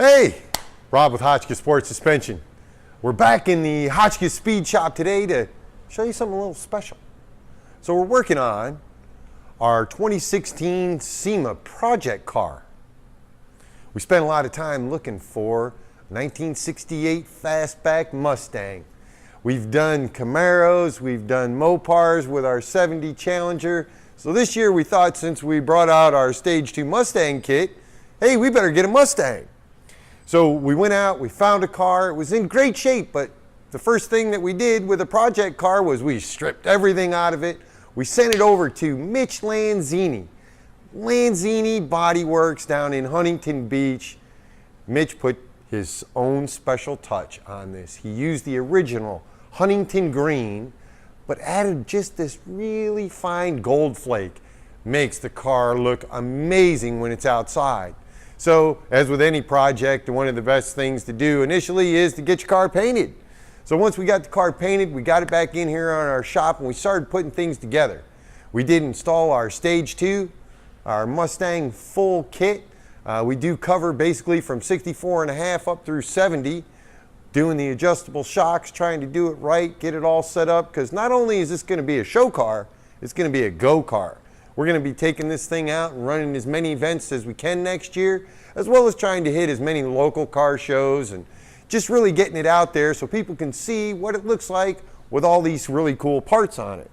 Hey, Rob with Hotchkis Sports Suspension. We're back in the Hotchkis Speed Shop today to show you something a little special. So we're working on our 2016 SEMA project car. We spent a lot of time looking for a 1968 fastback Mustang. We've done Camaros, we've done Mopars with our 70 Challenger. So this year we thought, since we brought out our Stage 2 Mustang kit, hey, we better get a Mustang. So we went out, we found a car. It was in great shape, but the first thing that we did with a project car was we stripped everything out of it. We sent it over to Mitch Lanzini. Lanzini Body Works down in Huntington Beach. Mitch put his own special touch on this. He used the original Huntington green, but added just this really fine gold flake. Makes the car look amazing when it's outside. So, as with any project, one of the best things to do initially is to get your car painted. So once we got the car painted, we got it back in here on our shop and we started putting things together. We did install our Stage 2, our Mustang full kit. We do cover basically from 64.5 up through 70, doing the adjustable shocks, trying to do it right, get it all set up, because not only is this going to be a show car, it's going to be a go car. We're going to be taking this thing out and running as many events as we can next year, as well as trying to hit as many local car shows and just really getting it out there so people can see what it looks like with all these really cool parts on it.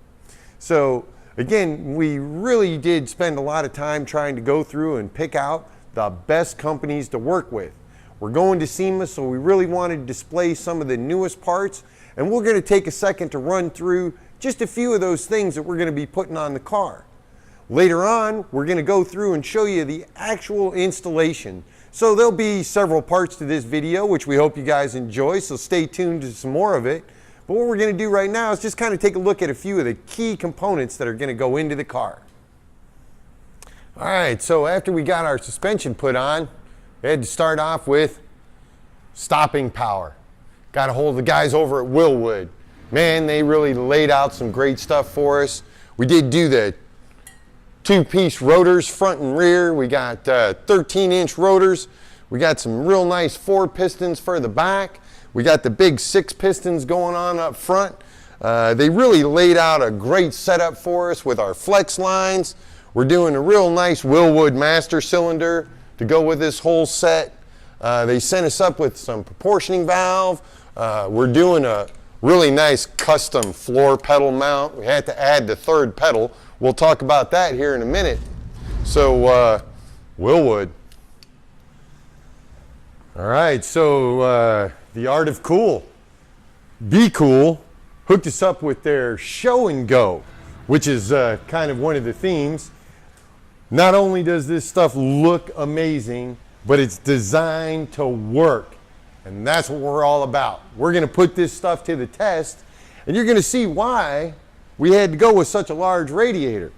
So again, we really did spend a lot of time trying to go through and pick out the best companies to work with. We're going to SEMA, so we really wanted to display some of the newest parts, and we're going to take a second to run through just a few of those things that we're going to be putting on the car. Later on, we're going to go through and show you the actual installation. So there'll be several parts to this video, which we hope you guys enjoy, so stay tuned to some more of it. But what we're going to do right now is just kind of take a look at a few of the key components that are going to go into the car. All right, so after we got our suspension put on, we had to start off with stopping power. Got a hold of the guys over at Willwood. Man, they really laid out some great stuff for us. We did do the two-piece rotors front and rear. We got 13-inch rotors. We got some real nice 4 pistons for the back. We got the big 6 pistons going on up front. They really laid out a great setup for us with our flex lines. We're doing a real nice Willwood master cylinder to go with this whole set. They sent us up with some proportioning valve. We're doing a really nice custom floor pedal mount. We had to add the 3rd pedal. We'll talk about that here in a minute. So, Willwood. All right, so the Art of Cool, Be Cool, hooked us up with their Show and Go, which is kind of one of the themes. Not only does this stuff look amazing, but it's designed to work. And that's what we're all about. We're going to put this stuff to the test, and you're going to see why we had to go with such a large radiator.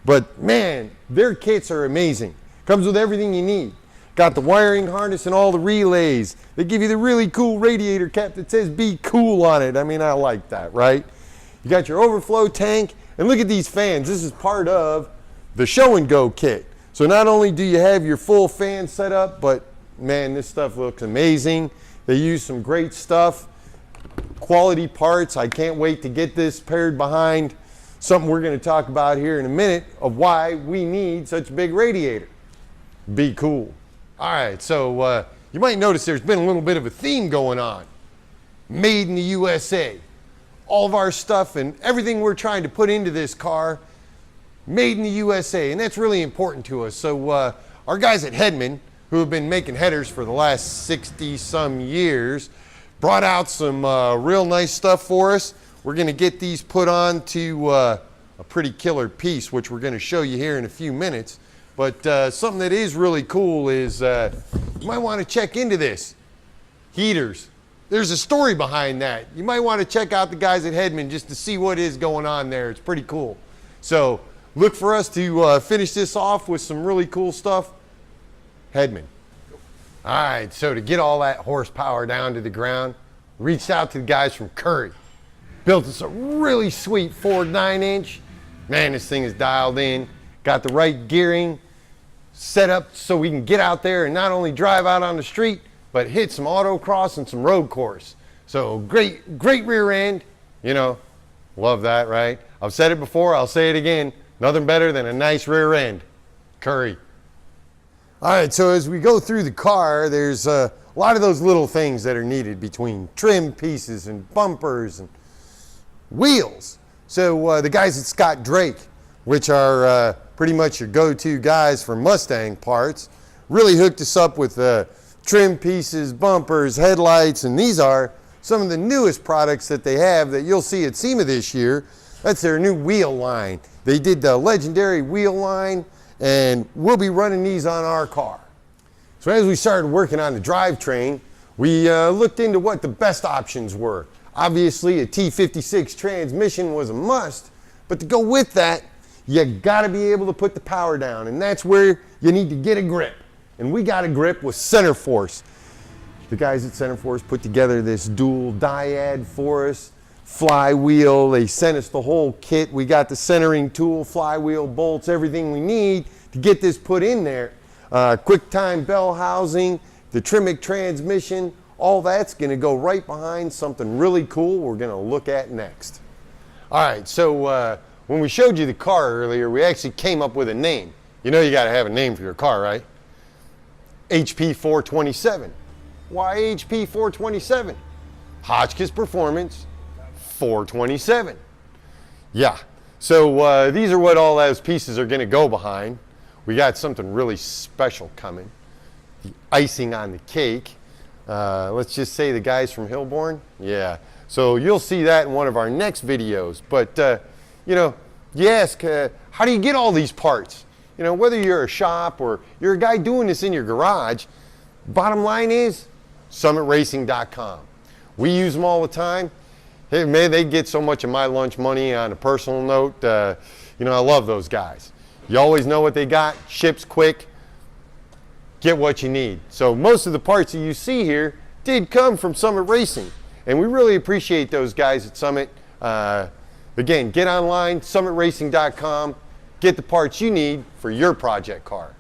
But man, their kits are amazing. Comes with everything you need. Got the wiring harness and all the relays. They give you the really cool radiator cap that says Be Cool on it. I mean, I like that, right? You got your overflow tank, and look at these fans. This is part of the Show and Go kit. So not only do you have your full fan set up, but man, this stuff looks amazing. They use some great stuff. Quality parts. I can't wait to get this paired behind something we're going to talk about here in a minute of why we need such a big radiator. Be cool. All right, so you might notice there's been a little bit of a theme going on. Made in the USA. All of our stuff and everything we're trying to put into this car, made in the USA, and that's really important to us. So our guys at Hedman, who have been making headers for the last 60-some years, brought out some real nice stuff for us. We're going to get these put on to a pretty killer piece, which we're going to show you here in a few minutes. But something that is really cool is you might want to check into this. Heaters. There's a story behind that. You might want to check out the guys at Hedman just to see what is going on there. It's pretty cool. So look for us to finish this off with some really cool stuff. Hedman. All right, so to get all that horsepower down to the ground, reached out to the guys from Curry. Built us a really sweet Ford 9-inch. Man, this thing is dialed in. Got the right gearing set up so we can get out there and not only drive out on the street, but hit some autocross and some road course. So great rear end, you know, love that, right? I've said it before, I'll say it again, nothing better than a nice rear end. Curry. All right, so as we go through the car, there's a lot of those little things that are needed between trim pieces and bumpers and wheels. So the guys at Scott Drake, which are pretty much your go-to guys for Mustang parts, really hooked us up with trim pieces, bumpers, headlights, and these are some of the newest products that they have that you'll see at SEMA this year. That's their new wheel line. They did the legendary wheel line, and we'll be running these on our car. So as we started working on the drivetrain, we looked into what the best options were. Obviously, a T56 transmission was a must, but to go with that, you gotta be able to put the power down, and that's where you need to get a grip. And we got a grip with Center Force. The guys at Center Force put together this dual dyad for us, flywheel. They sent us the whole kit. We got the centering tool, flywheel, bolts, everything we need to get this put in there. Quick time bell housing, the Trimic transmission, all that's gonna go right behind something really cool we're gonna look at next. All right, so when we showed you the car earlier, we actually came up with a name. You know you gotta have a name for your car, right? HP427. Why HP427? Hotchkis Performance 427. Yeah, so these are what all those pieces are gonna go behind. We got something really special coming. The icing on the cake. Let's just say the guys from Hillborn. Yeah, so you'll see that in one of our next videos. But, you know, you ask, how do you get all these parts? You know, whether you're a shop or you're a guy doing this in your garage, bottom line is summitracing.com. We use them all the time. Hey, man, they get so much of my lunch money. On a personal note, you know, I love those guys. You always know what they got, ships quick, get what you need. So most of the parts that you see here did come from Summit Racing, and we really appreciate those guys at Summit. Again, get online, summitracing.com, get the parts you need for your project car.